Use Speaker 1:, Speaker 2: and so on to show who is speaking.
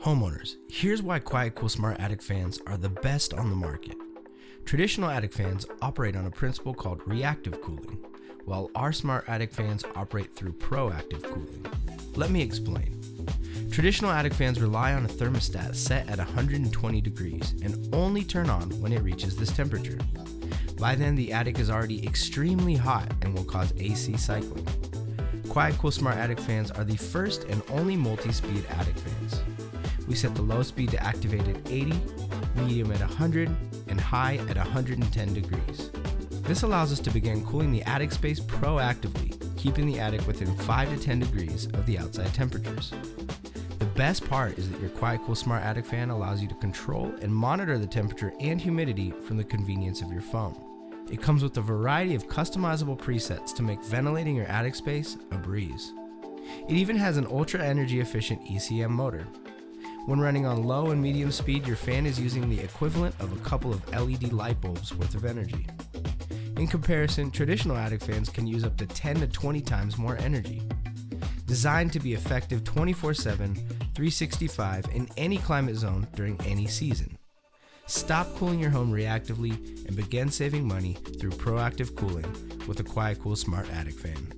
Speaker 1: Homeowners, here's why QuietCool Smart Attic fans are the best on the market. Traditional attic fans operate on a principle called reactive cooling, while our smart attic fans operate through proactive cooling. Let me explain. Traditional attic fans rely on a thermostat set at 120 degrees and only turn on when it reaches this temperature. By then, the attic is already extremely hot and will cause AC cycling. QuietCool Smart Attic fans are the first and only multi-speed attic fans. We set the low speed to activate at 80, medium at 100, and high at 110 degrees. This allows us to begin cooling the attic space proactively, keeping the attic within 5 to 10 degrees of the outside temperatures. The best part is that your QuietCool Smart Attic fan allows you to control and monitor the temperature and humidity from the convenience of your phone. It comes with a variety of customizable presets to make ventilating your attic space a breeze. It even has an ultra energy efficient ECM motor. When running on low and medium speed, your fan is using the equivalent of a couple of LED light bulbs worth of energy. In comparison, traditional attic fans can use up to 10 to 20 times more energy. Designed to be effective 24/7, 365 in any climate zone during any season. Stop cooling your home reactively and begin saving money through proactive cooling with a QuietCool Smart Attic fan.